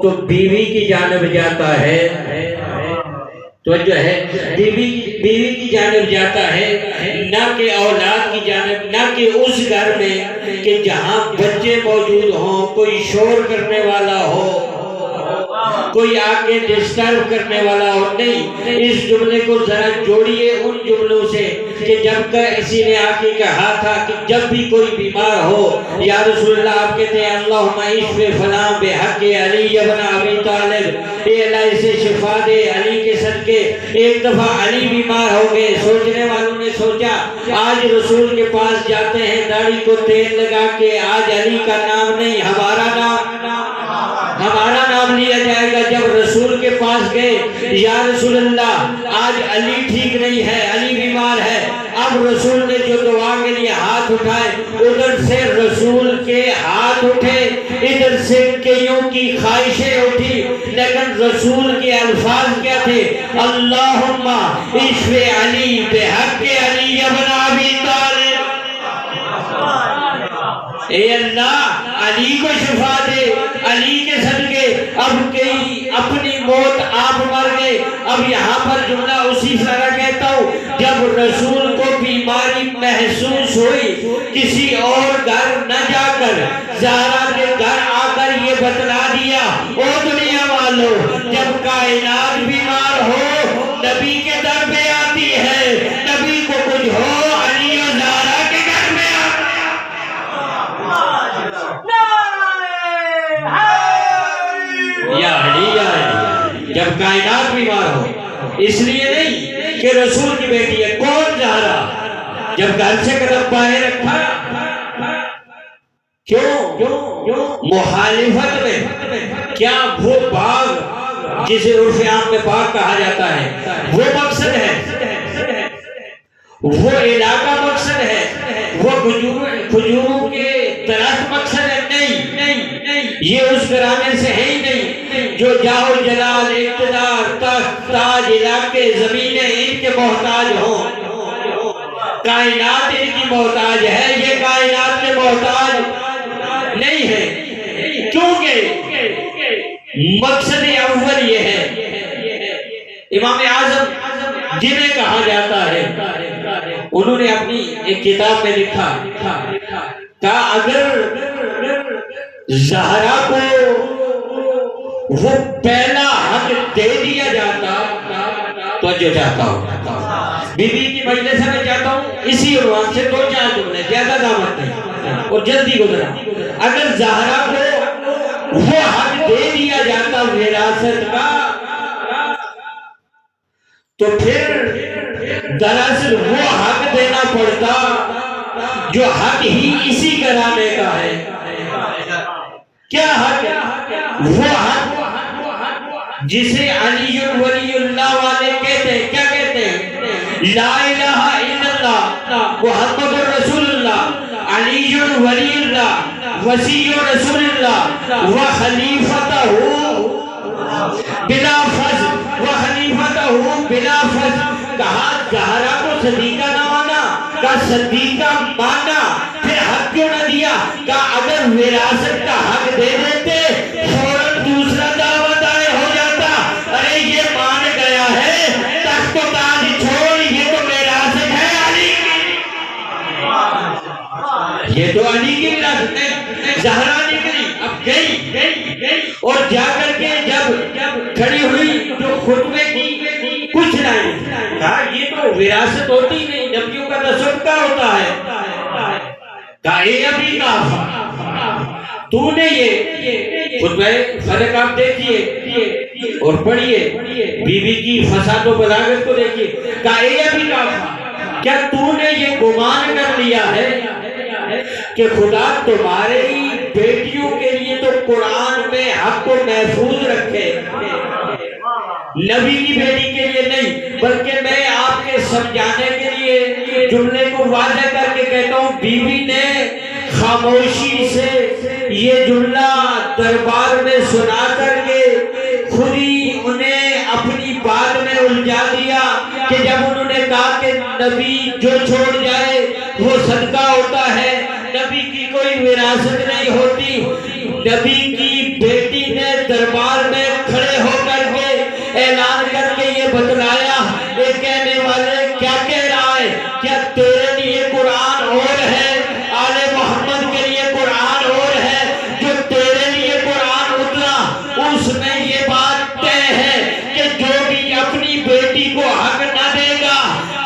تو بیوی کی جانب جاتا ہے، تو جو ہے بیوی کی جانب جاتا ہے، نہ کہ اولاد کی جانب، نہ کہ اس گھر میں کہ جہاں بچے موجود ہوں، کوئی شور کرنے والا ہو، کوئی آگے ڈسٹرب کرنے والا ہو. نہیں، اس جملے کو ذرا جوڑیے ان جملوں سے کہ جب کہ اسی نے آ کے کہا تھا کہ جب بھی کوئی بیمار ہو یا رسول اللہ آپ کہتے ہیں اللہم اشف فلاں بحق علی ابن ابی طالب، اے اللہ اسے شفا دے علی کے صدقے. ایک دفعہ علی بیمار ہو گئے، سوچنے والوں نے سوچا آج رسول کے پاس جاتے ہیں داڑھی کو تیل لگا کے، آج علی کا نام نہیں ہمارا نام لیا جائے گا. جب رسول کے پاس گئے، یا رسول اللہ آج علی ٹھیک نہیں ہے، علی بیمار ہے. اب رسول نے جو دعا کے لیے ہاتھ اٹھائے، ادھر سے رسول کے ہاتھ اٹھے، ادھر سے کئیوں کی خواہشیں اٹھی، لیکن رسول کے الفاظ کیا تھے؟ اللہم اشف علی بحق علی ابن ابی طالب. اے اللہ علی کو شفا دے علی کے صدقے. اب کئی اپنی موت آپ مر گئے. اب یہاں پر جملہ اسی طرح کہتا ہوں، جب رسول کو بیماری محسوس ہوئی، کسی اور گھر نہ جا کر زہرا کے گھر آ کر یہ بتلا دیا، او دنیا والوں جب کائنات بیمار ہو نبی کے در پہ آتی ہے، نبی کو کچھ ہو علی و زہرا کے گھر میں یا علی یا علی. جب کائنات بیمار ہو، اس لیے نہیں کہ رسول کی بیٹی ہے. کون زہرا جب گھر سے قدم باہر رکھا، کیوں مخالفت میں؟ کیا وہ باغ جسے عرف عام میں باغ کہا جاتا ہے وہ مقصد ہے؟ وہ علاقہ مقصد ہے؟ وہ کھجوروں کے درخت مقصد ہے؟ نہیں، یہ اس گرانے سے ہے ہی نہیں جو جاؤ جلال اقتدار تخت تاج علاقے زمینیں ان کے محتاج ہوں. کائنات ان کی محتاج ہے، یہ کائنات کے محتاج نہیں ہے. کیونکہ مقصد اول یہ ہے. امام اعظم جنہیں کہا جاتا ہے، انہوں نے اپنی ایک کتاب میں لکھا کہ اگر زہرا کو وہ پہلا حق دے دیا جاتا تو جو چاہتا ہوں بی بی کی مجلس میں چاہتا ہوں اسی عنوان سے 2-4 جملے، زیادہ دعوت نہیں اور جلدی گزرا. اگر زہرا کو وہ حق دے دیا جاتا وراثت کا تو پھر دراصل وہ حق دینا پڑتا جو حق ہی اسی گھرانے کا ہے. کیا حق؟ وہ حق جسے علی ولی اللہ والے کہتے ہیں. کیا کہتے ہیں؟ لا الہ الا اللہ محمد رسول اللہ علی ولی اللہ وسیع رسول اللہ وخلیفتہ بلا فضل وخلیفتہ بلا فضل. کہا زہرا کو صدیقہ نہ مانا، کہا صدیقہ مانا، پھر حق کیوں نہ دیا؟ کہا اگر وراثت کا حق دے دیتے فوراً دوسرا دعوت آئے ہو جاتا، ارے یہ مان گیا ہے تخت و تاج چھوڑ، یہ تو وراثت ہے علی کی، یہ تو علی کی وراثت ہے. زہرا نکلی، اب گئی اور جا کر کے جب کھڑی ہوئی جو خطبے کی کچھ نہیں کہا یہ تو وراثت ہوتی نہیں، نبیوں کا تصدقہ ہوتا ہے. کہا اے ابھی کہا تو نے یہ خطبہ صدق آپ دیکھیے اور پڑھیے، بی بی کی فساد و بلاغت کو دیکھیے. کہا اے ابھی کہا کیا تو نے یہ گمان کر لیا ہے کہ خدا تمہارے ہی بیٹیوں کے لیے تو قرآن میں حق کو محفوظ رکھے، نبی کی بیٹی کے لیے نہیں؟ بلکہ میں آپ کے سمجھانے کے لیے جملے کو واضح کر کے کہتا ہوں، بی بی نے خاموشی سے یہ جملہ دربار میں سنا کر کے خود ہی انہیں اپنی بات میں الجھا دیا کہ جب انہوں نے کہا کہ نبی جو چھوڑ جائے وہ صدقہ ہوتا ہے، نبی کی کوئی وراثت نہیں ہوتی، نبی کی بیٹی نے دربار میں کھڑے ہو کر کے اعلان کر کے یہ بتلایا، یہ کہنے والے کیا کہہ رہا ہے؟ کیا تیرے لیے قرآن اور ہے، آل محمد کے لیے قرآن اور ہے؟ جو تیرے لیے قرآن اترا اس میں یہ بات طے ہے کہ جو بھی اپنی بیٹی کو حق نہ دے گا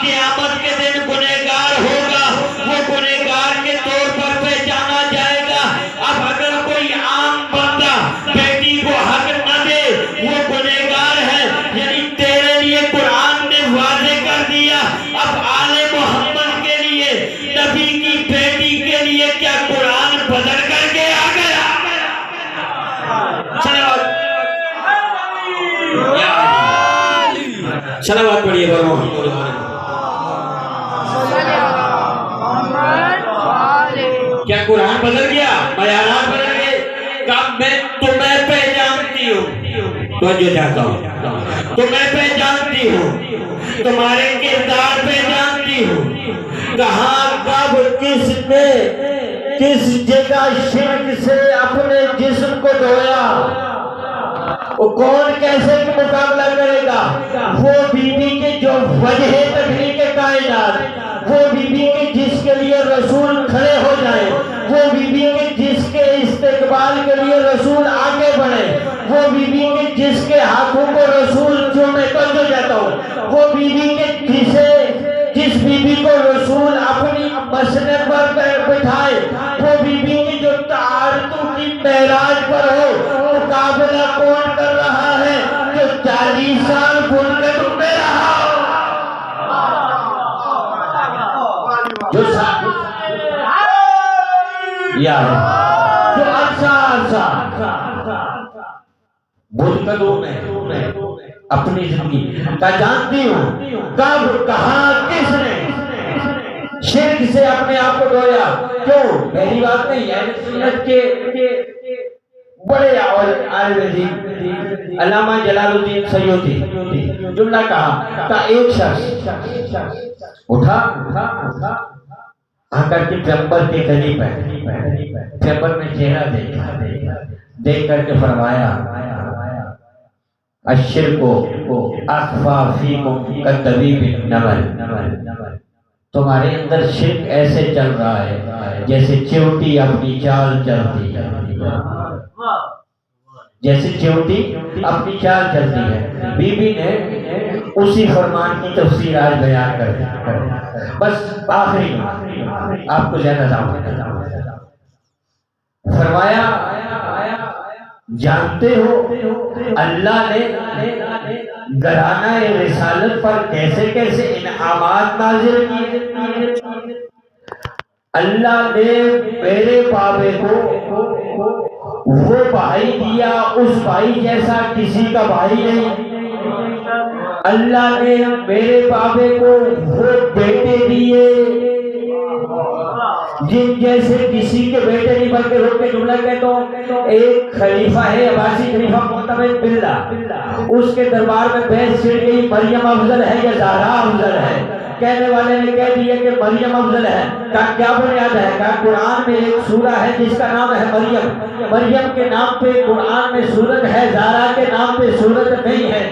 قیامت کے دن گنہگار ہوگا، وہ گنہگار کے طور پر پہچانا جائے گا۔ اب اگر کوئی عام بندہ بیٹی کو حق نہ دے وہ گنہگار ہے، یعنی تیرے لیے قرآن نے واضح کر دیا۔ اب آل محمد کے لیے، نبی کی بیٹی کے لیے کیا قرآن بدل کر کے آ گیا؟ صلوات پڑھیے بر محمد۔ کیا قرآن بدل گیا؟ معیارات بدل گئے؟ کب میں تمہیں پہچانتی ہوں، توجہ چاہتا ہوں، تمہیں پہچانتی ہوں، تمہارے کردار پہچانتی ہوں، کہاں کب کس نے کس جگہ شرک سے اپنے جسم کو دھویا، وہ کون کیسے مقابلہ کرے گا؟ وہ بی بی کے جو وجہ تخلیق کائنات، وہ بی بی کے جس کے لیے رسول کھڑے ہو جائے، وہ بی بی کے جس کے استقبال کے لیے رسول آگے بڑھے، وہ بی بی کے جس کے ہاتھوں کو رسول چومے کر جو جاتا ہوں، وہ بی بی کے جس بی بی کو رسول اپنی مسند پر بٹھائے، وہ بی بی کی جو تعارضوں کی معراج پر ہو، مقابلہ کون کر رہا ہے؟ جو 40 سال غربت میں رہا ہو، جو بدقدوں میں اپنی زندگی کا جانتی ہوں، کب کہاں کس نے شرک سے اپنے آپ کو دھویا۔ کیوں؟ پہلی بات نہیں ہے، سنت کے بڑے عالم دین علامہ جلال الدین سیوطی جملہ کہا کہ ایک شخص اٹھا آ کر کے پیغمبر کے قریب ہے، پیغمبر میں چہرہ دیکھ کر کے فرمایا الشرک اخفی فیکم کالطبیب النمل، تمہارے اندر شرک ایسے چل رہا ہے جیسے چیونٹی اپنی چال چلتی ہے، جیسے چیونٹی اپنی چال چلتی ہے۔ بی بی نے اسی فرمان کی تفسیر آج بیان کر دی۔ بس آخری آپ کو زیادہ فرمایا، جانتے ہو اللہ نے گھرانہ رسالت پر کیسے کیسے انعامات نازل کیے؟ اللہ نے میرے بابے کو وہ بھائی دیا، اس بھائی جیسا کسی کا بھائی نہیں۔ اللہ نے میرے بابے کو وہ بیٹے دیے جن جیسے کسی کے بیٹے نہیں، بلکہ روک کے جملہ کہتا ہوں، ایک خلیفہ ہے عباسی خلیفہ معتمد باللہ، اس کے دربار میں بحث چھڑ گئی مریم افضل ہے یا زہرا افضل ہے۔ کہنے والے نے کہہ دیا کہ مریم افضل ہے۔ کہا کیا بنیاد ہے؟ کہا قرآن میں ایک سورہ ہے جس کا نام ہے مریم، مریم کے نام پہ قرآن میں سورت ہے، زہرا کے نام پہ سورت نہیں ہے۔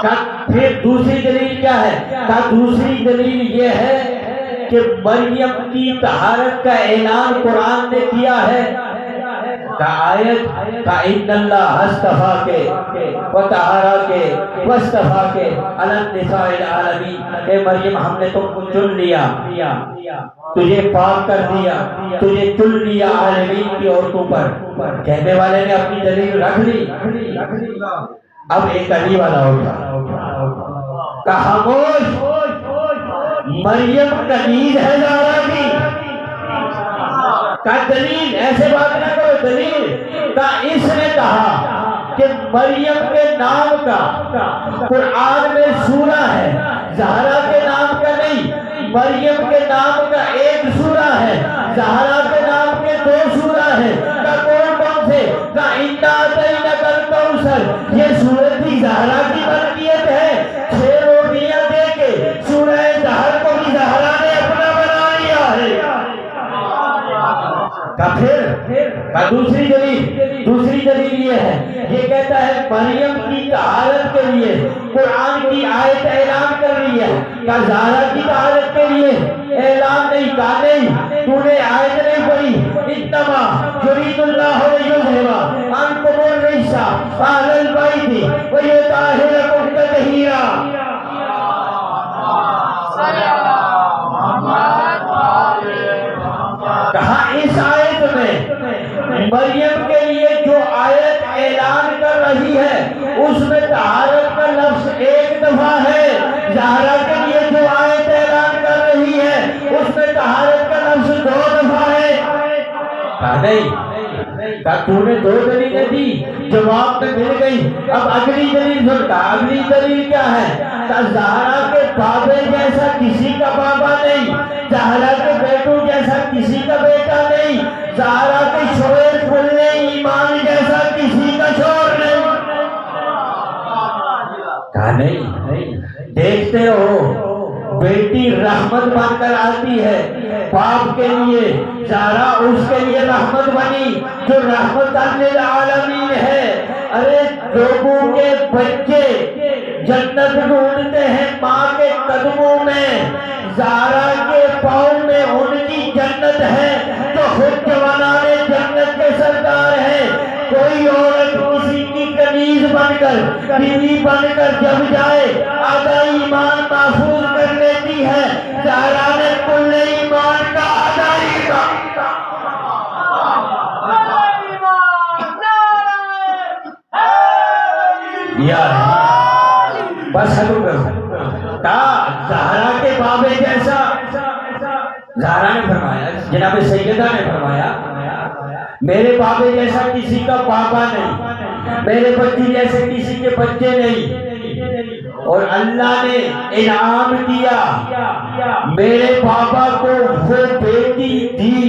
کہا پھر دوسری دلیل کیا ہے؟ کہا دوسری دلیل یہ ہے کہ مریم کی طہارت کا اعلان قرآن نے کیا ہے۔ آیت کا ان اللہ اصطفیٰ کے وطہرا کے واصطفیٰ کے علی النساء العالمین، اے مریم ہم نے تم کو چن لیا، تجھے پاک کر دیا، تجھے چن لیا عالمین کی عورتوں پر۔ کہنے والے نے اپنی دلیل رکھ لی۔ اب ایک علی والا ہوگا کہ خاموش، مریم کنیز ہے زہرا کی، کا دلیل ایسے بات نہ کرو، دلیل کا اس نے کہا کہ مریم کے نام کا قرآن میں سورہ ہے، زہرا کے نام کا نہیں۔ مریم کے نام کا ایک سورہ ہے، زہرا کے نام کے 2 سورہ ہے۔ کا کون سے؟ کا اِنَّا أَعْطَيْنَاكَ الْكَوْثَرَ، یہ سورت بھی زہرا کی ملکیت ہے۔ 6 روٹیاں دے کے سورہ زہر کو بھی زہرا نے اپنا بنا لیا ہے۔ کا پھر دوسری دلیل یہ ہے، یہ کہتا ہے مریم کی طہارت کے لیے قرآن کی آیت اعلان کر رہی ہے، کیا زہرا کی طہارت کے لیے اعلان نہیں؟ کہا نہیں، تو نے آیت نہیں پڑھی، انما یرید اللہ لیذھب عنکم الرجس اہل البیت ویطہرکم تطہیرا۔ کہا اس آیت میں مریم کے لیے جو آیت اعلان کر رہی ہے اس میں طہارت کا لفظ ایک دفعہ ہے، زہرا کے لیے جو آیت اعلان کر رہی ہے اس میں طہارت کا لفظ 2 دفعہ ہے۔ کہا نہیں، کہا تو نے 2 دلیلیں دی، جواب میں مل گئی، اب اگلی دلیل سن۔ کہا اگلی دلیل کیا ہے؟ کہا زہرا کے بابے جیسا کسی کا بابا نہیں، زہرا کے بیٹوں جیسا کسی کا بیٹا نہیں، زہرا کے شعیب بن ایمان جیسا کسی کا شور نہیں۔ کہا نہیں، دیکھتے ہو بیٹی رحمت بن کر آتی ہے باپ کے لیے، زہرا اس کے لیے رحمت بنی جو رحمت للعالمین ہے۔ ارے لوگوں کے بچے جنت ڈھونڈتے ہیں ماں کے قدموں میں، زہرا کے پاؤں میں ان کی جنت ہے جو خود جوانان جنت کے سردار ہیں۔ کوئی عورت کسی کی کنیز بن کر بیوی بن کر جب جائے آدھا ایمان محفوظ کر لیتی ہے، زہرا نے کل ایمان کا آدھا ایمان۔ بس حلو کرو، زہرا کے بابے جیسا، زہرا نے فرمایا، جناب سیدہ نے فرمایا میرے بابے جیسا کسی کا بابا نہیں، میرے بچی جیسے کسی کے بچے نہیں، اور اللہ نے انعام دیا میرے بابا کو وہ بیٹی دی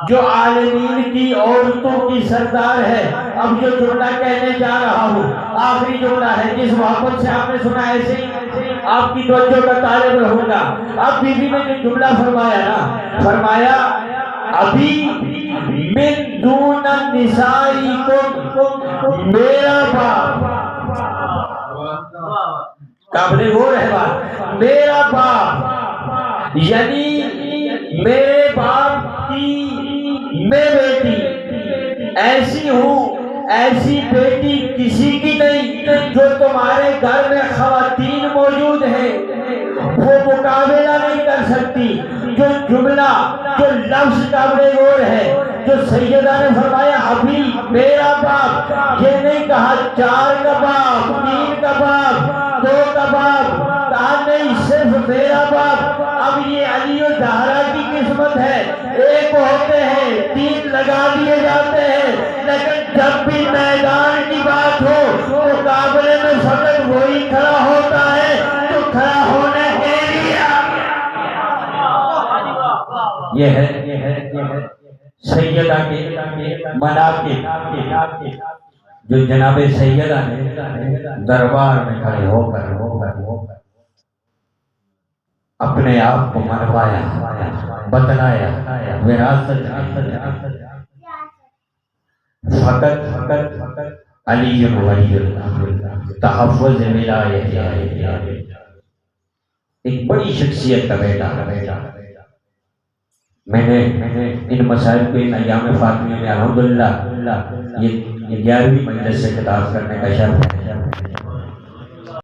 جو عالمین کی عورتوں کی سردار ہے۔ اب جو جملہ کہنے جا رہا ہوں آخری جملہ ہے، جس محبت سے آپ نے سنا ایسے ہی آپ کی توجہ کا طالب رہوں گا۔ اب بی بی نے جو جملہ فرمایا نا، فرمایا ابھی من دون نسائکم میرا باپ، قابل غور ہے بات، میرا باپ یعنی میرے باپ کی میں بیٹی ایسی ہوں، ایسی بیٹی کسی کی نہیں۔ جو تمہارے گھر میں خواتین موجود ہیں وہ مقابلہ نہیں کر سکتی۔ جو جملہ، جو لفظ قابل غور ہے، جو سیدہ نے فرمایا ابھی میرا باپ، یہ نہیں کہا 4 کا باپ، 3 کا باپ، 2 کا باپ، کہا نہیں صرف میرا باپ۔ اب یہ علی و زہرا کی قسمت ہے، ایک ہوتے ہیں 3 لگا دیے جاتے ہیں، لیکن جب بھی میدان کی بات ہو مقابلے میں فقط وہی کھڑا ہوتا ہے جو کھڑا ہونے کے لیے۔ یہ ہے سیدہ کے مناقب جو جناب سیدہ نے دربار میں کھڑے ہو کر اپنے آپ کو منوایا، بتلایا وراثت فقط علی ولی اللہ تحفظ ولایت، ایک بڑی شخصیت کا بیٹا۔ میں نے ان مسائل کو ان ایام فاطمیہ میں الحمدللہ یہ 11ویں مجلس سے خطاب کرنے کا شرف ہے۔